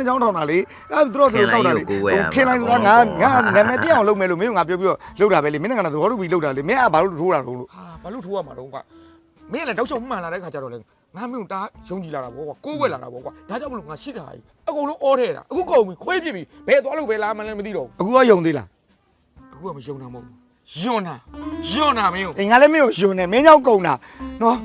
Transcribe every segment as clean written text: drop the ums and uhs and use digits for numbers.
နှစ်ချောင်းထောင်တာလေအဲ့သူတို့ဆိုတော့တောက်တာလေခင်လိုက်ငါနာမည်ပြအောင်လုပ်မယ်လို့မင်းကငါပြောပြီးတော့လုပ်တာပဲလေမင်းကငါသဘောတူပြီးလုပ်တာလေမင်းကဘာလို့ထိုးတာတော့လို့ ဟာဘာလို့ထိုးရမှာတော့ကွာမင်းကလည်းတောက်ချုံမှန်လာတဲ့ခါကျတော့လေငါမင်းကိုတားယုံကြည်လာတာပေါ့ကွာကိုးွယ်လာတာပေါ့ကွာဒါကြောင့်မလို့ငါရှိတာကြီးအကုန်လုံးအော်ထဲတာအခုကုန်ပြီခွေးပြစ်ပြီဘယ်သွားလို့ဘယ်လာမှလည်းမသိတော့ အခုကယုံသေးလား အခုကမယုံတာမဟုတ်ဘူးယွန်းတာမင်းကို အင်္ဂါလည်းမင်းကိုယုံနေမင်းကြောင့်ကုန်တာနော်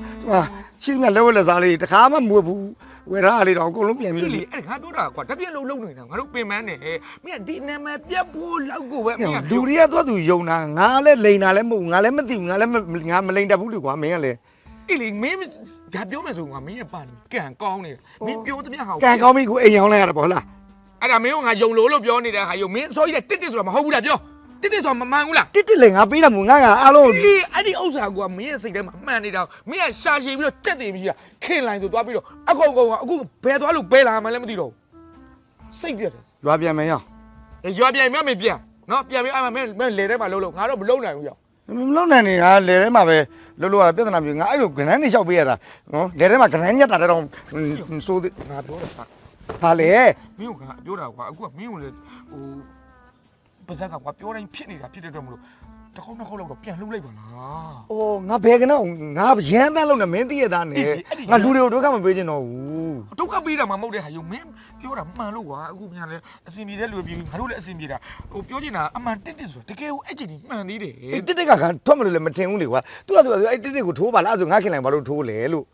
ရှိသမျှလက်ဝက်လက်စားလေးတခါမှမဝတ်ဘူးဝယ်ထားလေးတော့အကုန်လုံးပြန်ပြီး လေအဲ့ငါပြောတာကွာတပြက်လုံးလုံးနေတာငါတို့ပင်ပန်းနေမင်းကဒီနာမည်ပြတ်ဖို့လောက်ကိုပဲမင်းက လူတွေကသွားသူယုံတာငါလည်းလိန်တာလည်းမဟုတ်ငါလည်းမသိဘူးငါလည်းငါမလိန်တတ်ဘူးလေကွာမင်းကလည်း အေးလေမင်းဒါပြောမယ်ဆိုငါမင်းရဲ့ပါနေကန်ကောင်းနေမင်းပြောသမျှဟာ ကန်ကောင်းပြီကိုအိမ်ရောက်လိုက်ရတာပေါ့လား အဲ့ဒါမင်းကငါယုံလို့ပြောနေတဲ့ဟာယုံမင်းအစောကြီးတက်တက်ဆိုတာမဟုတ်ဘူးလားပြောတက်တက်ဆိုတာမမှန်ဘူးလား တစ်လေငါပေးတာမို့ငါအားလုံး ဒီအဲ့ဒီဥစ္စာကမင်းရဲ့စိတ်ထဲမှာမှန်နေတာမင်းကရှာရှည်ပြီးတော့တက်တည်မရှိတာခင်လိုက်ဆိုသွားပြီးတော့အကုန်ကုန်အခုဘယ်သွားလို့ဘယ်လာမှလည်းမသိတော့စိတ်ပြတ်တယ် ရွာပြန်မယ်ရော ရွာပြန်မင်းပြန်နော်ပြန်ပြီးအဲ့မင်းလေထဲမှာလှုပ်ငါတော့မလှုပ်နိုင်ဘူးရော မလုံးနိုင်နေငါလေထဲမှာပဲလှုပ်ရပြဿနာမျိုးငါအဲ့လိုကနန်းနေလျှောက်ပေးရတာနော်လေထဲမှာကနန်းညက်တာတော့စိုးသေး ငါပြောတာ ဟာလေ မင်းကပြောတာကွာအခုကမင်းကိုလေဟိုပါဇက်ကကွာပြောတိုင်းဖြစ်နေတာဖြစ်တဲ့အတွက်မလို့တစ်ခေါက်နှစ်ခေါက်လောက်တော့ပြန်လှုပ်လိုက်ပါလား အိုးငါဘယ်ကနော်ငါရမ်းတန်းလုံးနဲ့မင်းသိရသားနဲ့ငါလူတွေကိုဒုက္ခမပေးချင်တော့ဘူး ဒုက္ခပေးတာမှမဟုတ်တဲ့ဟာယုံမင်းပြောတာမှန်လို့ကွာအခုမြန်လဲအစီအပြေတဲ့လူပြီးငါတို့လည်းအစီအပြေတာဟိုပြောချင်တာအမှန်တစ်ဆိုတာတကယ်ကိုအဲ့ချိန်ကြီးမှန်သေးတယ် အဲ့တစ်ကထွက်မလို့လည်းမထင်ဘူးလေကွာသူကအဲ့တစ်ကိုထိုးပါလားဆိုငါခင်လိုက်ဘာလို့ထိုးလဲလို့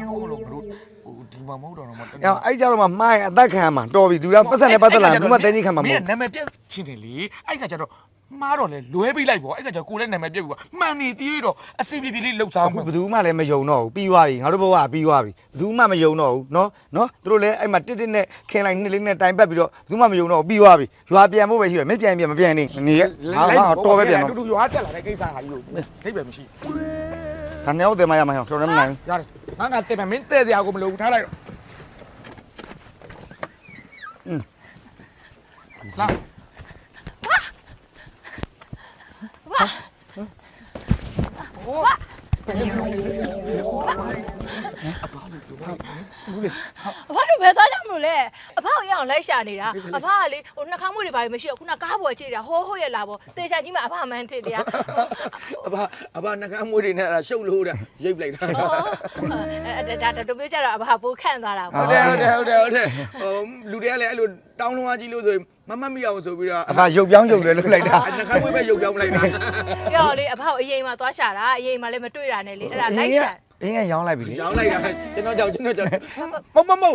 ဟုတ်လို့မလို့ဟိုဒီမှာမဟုတ်တော့တော့မတ အဲ့ကြတော့မှမှားရင်အသက်ခံမှာတော်ပြီသူကပတ်စံနဲ့ပတ်သက်လာဘူးမှတင်းကြီးခံမှာမ မ ဟုတ် င်းနာမည်ပြက်ချင်းတယ်လေအဲ့ခါကျတော့မှားတော့လဲလွဲပေးလိုက်ပေါ့အဲ့ခါကျကိုလည်းနာမည်ပြက်ဘူးကမှန်နေသေးတော့အစီအပြေလေးလှုပ်ဆောင် အခုဘယ်သူမှလည်းမယုံတော့ဘူးပြီးသွားပြီငါတို့ဘဝပြီးသွားပြီဘယ်သူမှမယုံတော့ဘူးနော်သူတို့လည်းအဲ့မှာတစ်နဲ့ခင်လိုက်နှစ်လေးနဲ့တိုင်ပတ်ပြီးတော့ဘယ်သူမှမယုံတော့ဘူးပြီးသွားပြီရွာပြန်ဖို့ပဲရှိတယ်မပြန်မပြန်နေနေရငါတော်ပဲပြန်တော့ တူတူရွာတက်လာတဲ့ကိစ္စဟာကြီးလို့ဒိတ်ပဲမရှိ ဒါနဲ့ဟုတ်တယ်မရမရတော်တယ်မနိုင် ရတယ်ငါတက်မယ်မင်းတဲ့စရာကိုမလိုဘူးထားလိုက်တော့လာ အဖတို့ဘယ်သွားကြမလို့လဲအဖကိုရအောင်လိုက်ရှာနေတာအဖကလေဟိုနှာခေါင်းမွေးတွေဘာမှမရှိဘူးခုနကားပေါ်ကြည့်တာဟိုးဟိုးရလာပေါ်တေချာကြီးမှအဖမှန်းထစ်တရား အဘနှကမ်းမွေးတွေနဲ့ရှုပ်လို့တာရိပ်လိုက်တာ ဒါတို့ပြောကြတော့အဖပိုးခန့်သွားတာ ဟုတ်တယ်ဟိုလူတွေကလည်းအဲ့လိုတောင်းလုံးအားကြီးလို့ဆိုရင်မမတ်မိအောင်ဆိုပြီးတော့ အခါရုပ်ပြောင်းရုပ်လဲလုပ်လိုက်တာ နှကမ်းမွေးပဲရုပ်ပြောင်းလိုက်တာ ပြောလေအဖကိုအရင်မှသွားရှာတာအရင်မှလည်းမတွေ့တာနဲ့လေအဲ့ဒါလိုက်ရှာ အင်းကရောင်းလိုက်ပြီလေ ရောင်းလိုက်တာကျွန်တော်ကြောင့်မအဖဟို